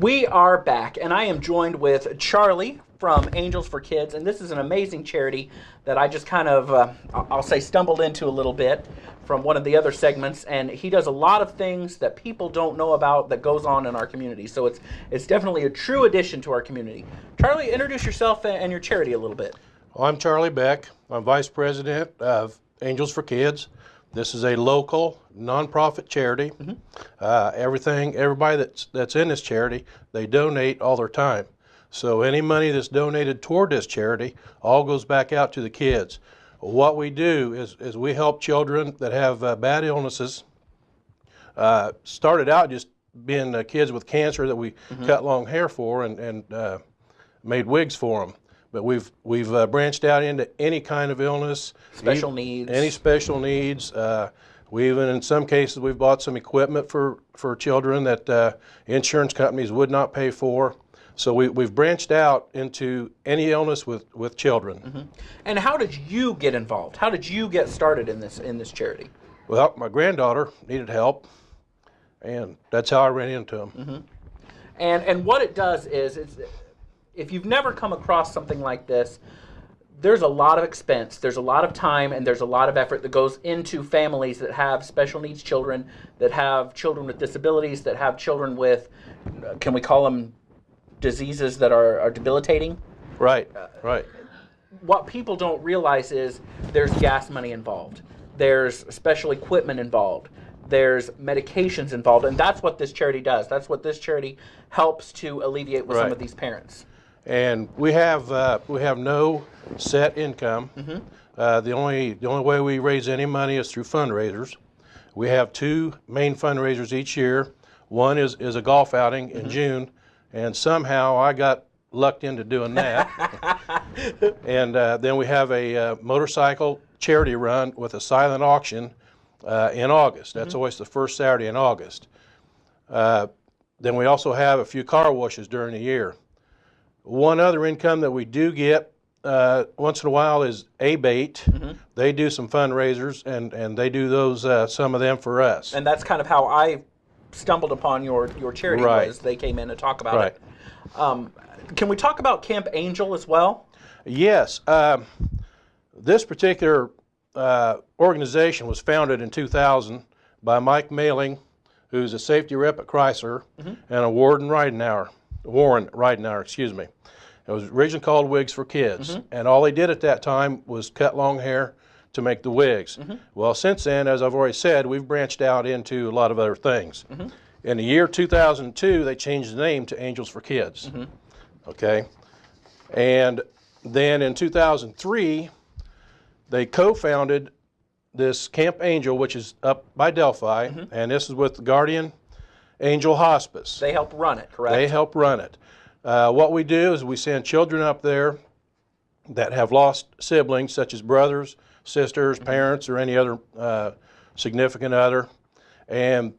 We are back, and I am joined with Charlie from Angels for Kids, and this is an amazing charity that I just kind of, I'll say, stumbled into a little bit from one of the other segments, and he does a lot of things that people don't know about that goes on in our community, so it's definitely a true addition to our community. Charlie, introduce yourself and your charity a little bit. Well, I'm Charlie Beck. I'm Vice President of Angels for Kids. This is a local nonprofit charity. Everybody that's in this charity, they donate all their time. So any money that's donated toward this charity all goes back out to the kids. What we do is we help children that have bad illnesses. Started out just being kids with cancer that we cut long hair for and made wigs for them. But we've branched out into any kind of illness, Special needs. Any special needs. We even, in some cases, we've bought some equipment for children that insurance companies would not pay for. So we've branched out into any illness with children. And how did you get involved? How did you get started in this charity? Well, my granddaughter needed help, and that's how I ran into them. And what it does is, if you've never come across something like this, there's a lot of expense, there's a lot of time, and there's a lot of effort that goes into families that have special needs children, that have children with disabilities, that have children with, can we call them diseases that are debilitating? Right, right. What people don't realize is there's gas money involved, there's special equipment involved, there's medications involved, and that's what this charity does. That's what this charity helps to alleviate with some of these parents. And we have no set income. The only way we raise any money is through fundraisers. We have two main fundraisers each year. One is a golf outing in June, and somehow I got lucked into doing that. And then we have a motorcycle charity run with a silent auction in August. That's always the first Saturday in August. Then we also have a few car washes during the year. One other income that we do get once in a while is ABATE. They do some fundraisers, and they do those, some of them for us. And that's kind of how I stumbled upon your charity, was they came in to talk about it. Can we talk about Camp Angel as well? Yes. This particular organization was founded in 2000 by Mike Mailing, who's a safety rep at Chrysler, and a Warren Ridenauer, excuse me. It was originally called Wigs for Kids, and all they did at that time was cut long hair to make the wigs. Well, since then, as I've already said, we've branched out into a lot of other things. In the year 2002, they changed the name to Angels for Kids. Okay, and then in 2003, they co-founded this Camp Angel, which is up by Delphi, and this is with the Guardian Angel Hospice. They help run it, correct? They help run it. What we do is we send children up there that have lost siblings, such as brothers, sisters, parents, or any other significant other, and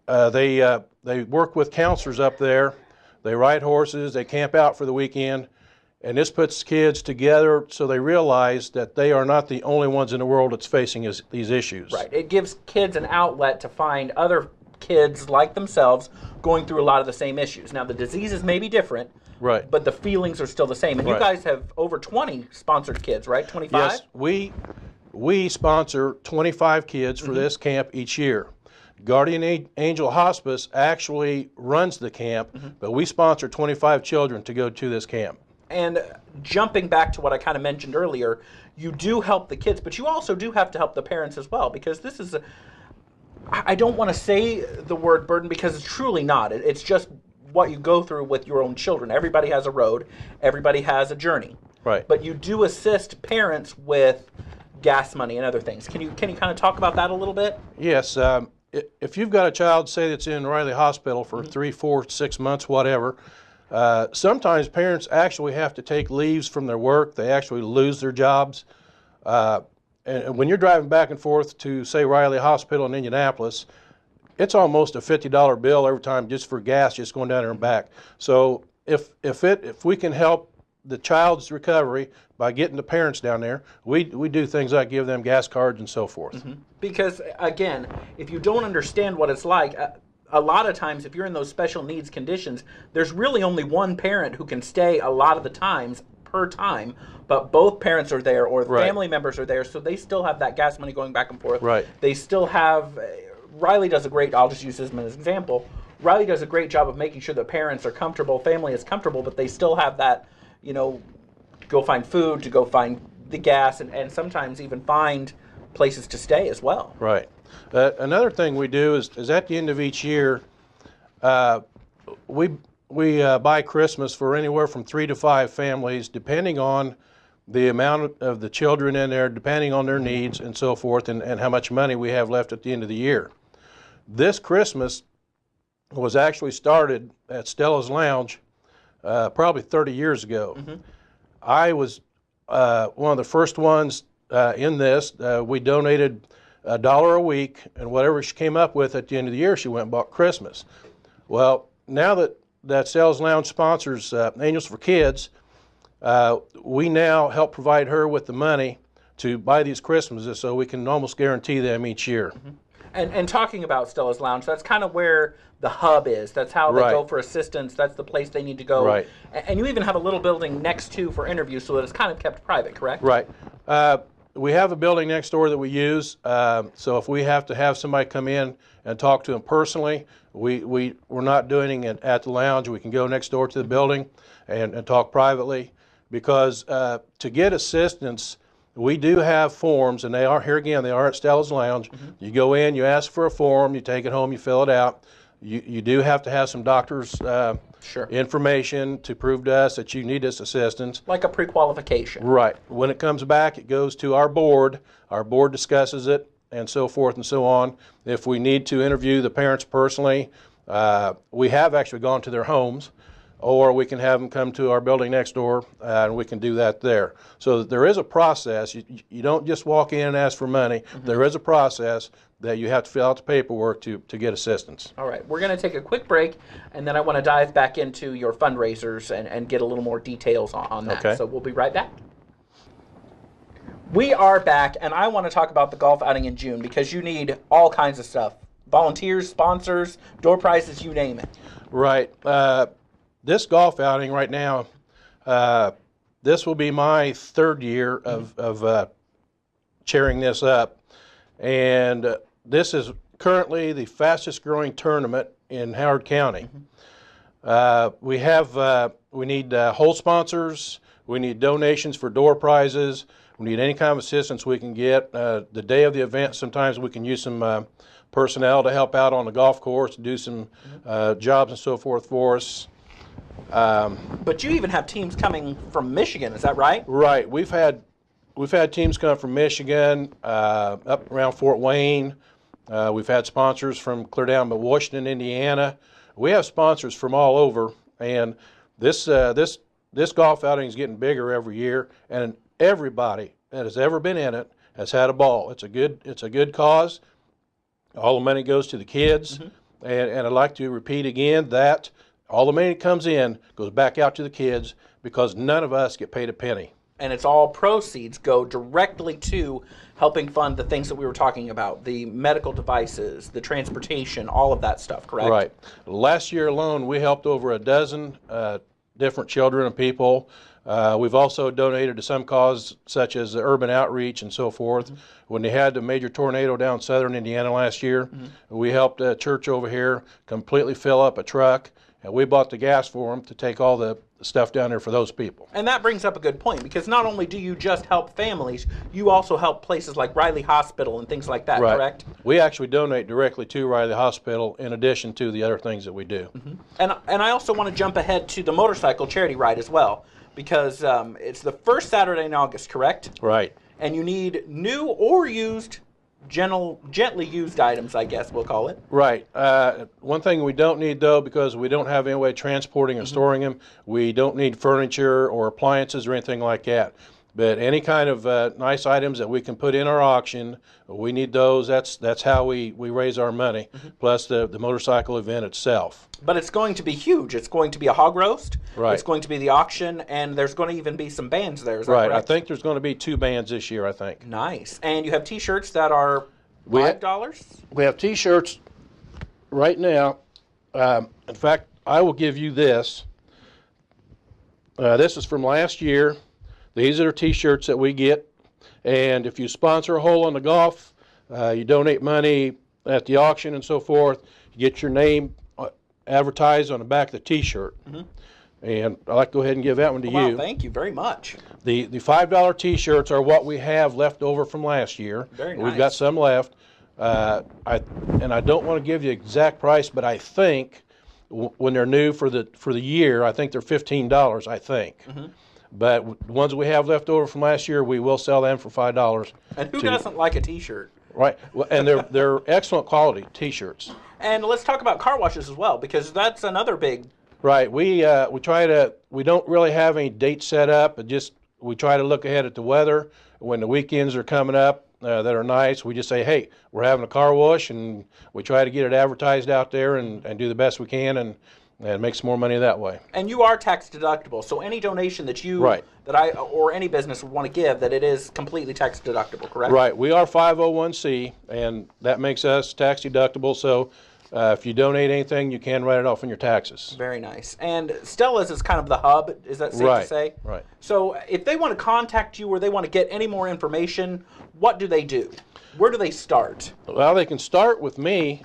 they work with counselors up there. They ride horses, they camp out for the weekend, and this puts kids together so they realize that they are not the only ones in the world that's facing these issues. Right. It gives kids an outlet to find other kids like themselves going through a lot of the same issues. Now, the diseases may be different, but the feelings are still the same. And you guys have over 20 sponsored kids, right? 25? Yes, we sponsor 25 kids for this camp each year. Guardian Angel Hospice actually runs the camp, but we sponsor 25 children to go to this camp. And jumping back to what I kind of mentioned earlier, you do help the kids, but you also do have to help the parents as well, because this is I don't want to say the word burden, because it's truly not. It's just what you go through with your own children. Everybody has a road. Everybody has a journey. Right. But you do assist parents with gas money and other things. Can you kind of talk about that a little bit? Yes. If you've got a child, say, that's in Riley Hospital for 3, 4, 6 months, whatever, sometimes parents actually have to take leaves from their work. They actually lose their jobs. And when you're driving back and forth to, say, Riley Hospital in Indianapolis, it's almost a $50 bill every time just for gas, just going down there and back. So if we can help the child's recovery by getting the parents down there, we do things like give them gas cards and so forth. Because, again, if you don't understand what it's like, a lot of times, if you're in those special needs conditions, there's really only one parent who can stay a lot of the times per time, but both parents are there or Right. family members are there, so they still have that gas money going back and forth. Right. They still have, Riley does a great, I'll just use this as an example, Riley does a great job of making sure that parents are comfortable, family is comfortable, but they still have that, you know, go find food, to go find the gas, and sometimes even find places to stay as well. Right. Another thing we do is at the end of each year, we buy Christmas for anywhere from 3 to 5 families, depending on the amount of the children in there, depending on their needs and so forth, and how much money we have left at the end of the year. This Christmas was actually started at Stella's Lounge probably 30 years ago. I was one of the first ones in this. We donated $1 a week, and whatever she came up with at the end of the year, she went and bought Christmas. Well, now that Stella's Lounge sponsors Angels for Kids, we now help provide her with the money to buy these Christmases, so we can almost guarantee them each year. And talking about Stella's Lounge, that's kind of where the hub is. That's how they Right. go for assistance. That's the place they need to go. Right. And you even have a little building next to for interviews, so that it's kind of kept private, correct? Right. We have a building next door that we use, so if we have to have somebody come in and talk to them personally, we're not doing it at the lounge. We can go next door to the building and talk privately, because to get assistance, we do have forms, and they are, here again, they are at Stella's Lounge. You go in, you ask for a form, you take it home, you fill it out. You do have to have some doctor's Sure. information to prove to us that you need this assistance. Like a pre-qualification. Right. When it comes back, it goes to our board. Our board discusses it, and so forth and so on. If we need to interview the parents personally, we have actually gone to their homes, or we can have them come to our building next door, and we can do that there. So there is a process. You don't just walk in and ask for money. There is a process that you have to fill out the paperwork to get assistance. All right, we're going to take a quick break, and then I want to dive back into your fundraisers and get a little more details on that. Okay. So we'll be right back. We are back, and I want to talk about the golf outing in June, because you need all kinds of stuff. Volunteers, sponsors, door prizes, you name it. Right. This golf outing right now, this will be my 3rd year of chairing this up, and this is currently the fastest growing tournament in Howard County. We need hole sponsors, we need donations for door prizes, we need any kind of assistance we can get. The day of the event, sometimes we can use some personnel to help out on the golf course, do some jobs and so forth for us. But you even have teams coming from Michigan, is that right? Right. We've had teams come from Michigan, up around Fort Wayne. We've had sponsors from clear down to Washington, Indiana. We have sponsors from all over, and this golf outing is getting bigger every year, and everybody that has ever been in it has had a ball. It's a good cause. All the money goes to the kids, and I'd like to repeat again that all the money that comes in goes back out to the kids, because none of us get paid a penny. And it's all proceeds go directly to helping fund the things that we were talking about, the medical devices, the transportation, all of that stuff, correct? Right. Last year alone, we helped over a dozen different children and people. We've also donated to some causes such as the urban outreach and so forth. When they had the major tornado down in southern Indiana last year, we helped a church over here completely fill up a truck, and we bought the gas for them to take all the stuff down there for those people. And that brings up a good point, because not only do you just help families, you also help places like Riley Hospital and things like that, Right. correct? We actually donate directly to Riley Hospital in addition to the other things that we do. And I also want to jump ahead to the motorcycle charity ride as well, because it's the first Saturday in August, correct? Right. And you need new or used, gently used items, I guess we'll call it. Right. One thing we don't need, though, because we don't have any way of transporting and storing them, we don't need furniture or appliances or anything like that. But any kind of nice items that we can put in our auction, we need those. That's how we raise our money, plus the motorcycle event itself. But it's going to be huge. It's going to be a hog roast. Right. It's going to be the auction, and there's going to even be some bands there. Is that Right. correct? I think there's going to be 2 bands this year, I think. Nice. And you have T-shirts that are We ha- $5? We have T-shirts right now, in fact, I will give you this. This is from last year. These are T-shirts that we get. And if you sponsor a hole on the golf, you donate money at the auction and so forth, you get your name advertised on the back of the T-shirt. Mm-hmm. And I'd like to go ahead and give that one to you. Thank you very much. The $5 T-shirts are what we have left over from last year. Very nice. We've got some left. I don't want to give you exact price, but I think when they're new for the year, I think they're $15. I think. Mm-hmm. But the ones we have left over from last year, we will sell them for $5. And who doesn't like a T-shirt? Right, and they're excellent quality T-shirts. And let's talk about car washes as well, because that's another big. Right, we don't really have any dates set up, but we try to look ahead at the weather. When the weekends are coming up that are nice, we just say, hey, we're having a car wash, and we try to get it advertised out there and do the best we can and make some more money that way. And you are tax deductible, so any donation that you or any business would want to give, that it is completely tax deductible, correct? Right. We are 501c, and that makes us tax deductible. So if you donate anything, you can write it off on your taxes. Very nice. And Stella's is kind of the hub. Is that safe to say? Right. So if they want to contact you or they want to get any more information, what do they do? Where do they start? Well, they can start with me.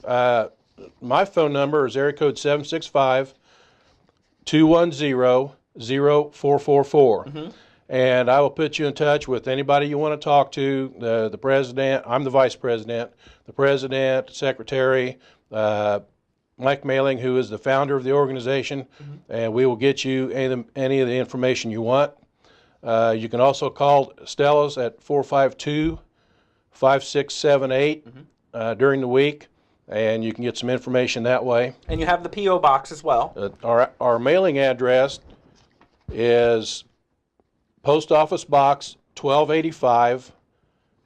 My phone number is area code 765-210-0444. Mm-hmm. And I will put you in touch with anybody you want to talk to, the president. I'm the vice president, the president, secretary, Mike Mailing, who is the founder of the organization, mm-hmm. and we will get you any of the information you want. You can also call Stella's at 452-5678 mm-hmm. During the week, and you can get some information that way. And you have the P.O. box as well. Our mailing address is Post Office Box 1285,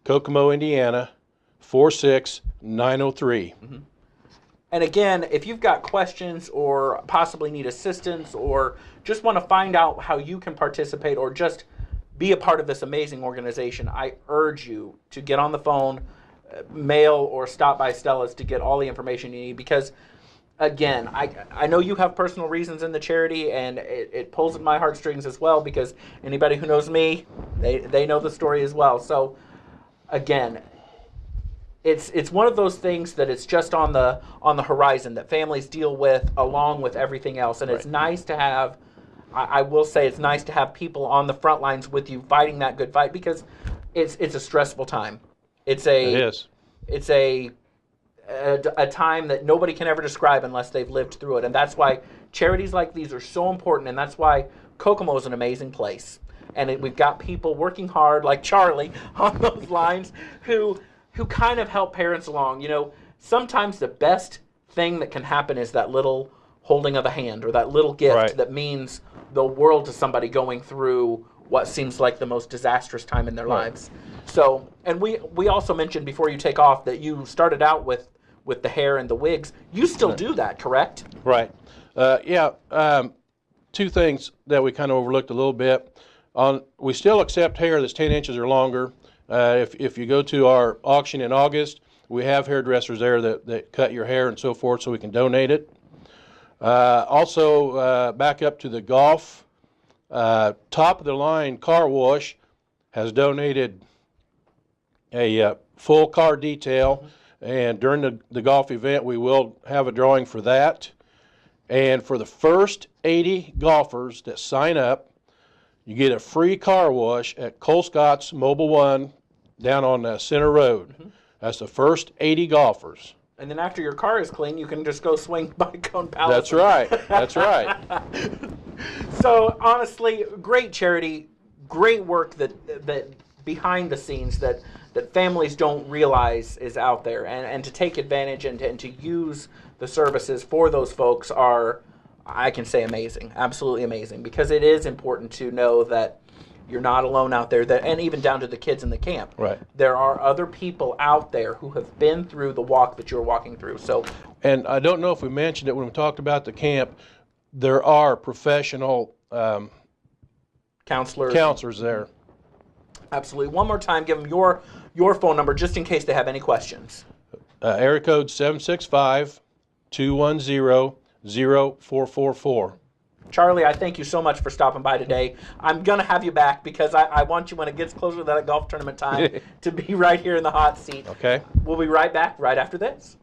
Kokomo, Indiana, 46903. Mm-hmm. And again, if you've got questions or possibly need assistance or just want to find out how you can participate or just be a part of this amazing organization, I urge you to get on the phone, mail, or stop by Stella's to get all the information you need, because again, I know you have personal reasons in the charity, and it pulls at my heartstrings as well, because anybody who knows me, they know the story as well. So again, it's one of those things that it's just on the horizon that families deal with along with everything else, and It's nice to have. I will say it's nice to have people on the front lines with you fighting that good fight, because it's a stressful time. It is. It's a time that nobody can ever describe unless they've lived through it, and that's why charities like these are so important, and that's why Kokomo is an amazing place. And we've got people working hard, like Charlie, on those lines, who kind of help parents along. You know, sometimes the best thing that can happen is that little holding of a hand or that little gift that means the world to somebody going through what seems like the most disastrous time in their lives. So, and we also mentioned before you take off that you started out with the hair and the wigs. You still do that, correct? Right. Two things that we kind of overlooked a little bit. We still accept hair that's 10 inches or longer. If you go to our auction in August, we have hairdressers there that cut your hair and so forth, so we can donate it. Also, back up to the golf, top of the line car wash has donated a full car detail, and during the golf event we will have a drawing for that. And for the first 80 golfers that sign up, you get a free car wash at Cole Scott's Mobile One down on Center Road. Mm-hmm. That's the first 80 golfers. And then after your car is clean, you can just go swing by Cone Palace. That's right. That's right. So honestly, great charity, great work that behind the scenes that families don't realize is out there, and to take advantage and to use the services for those folks are, I can say, amazing, absolutely amazing, because it is important to know that you're not alone out there, and even down to the kids in the camp. Right. There are other people out there who have been through the walk that you're walking through. So, and I don't know if we mentioned it when we talked about the camp, there are professional counselors there. Absolutely. One more time, give them your phone number just in case they have any questions. Area code 765 210-0444. Charlie, I thank you so much for stopping by today. I'm going to have you back because I want you, when it gets closer to that golf tournament time, to be right here in the hot seat. Okay. We'll be right back right after this.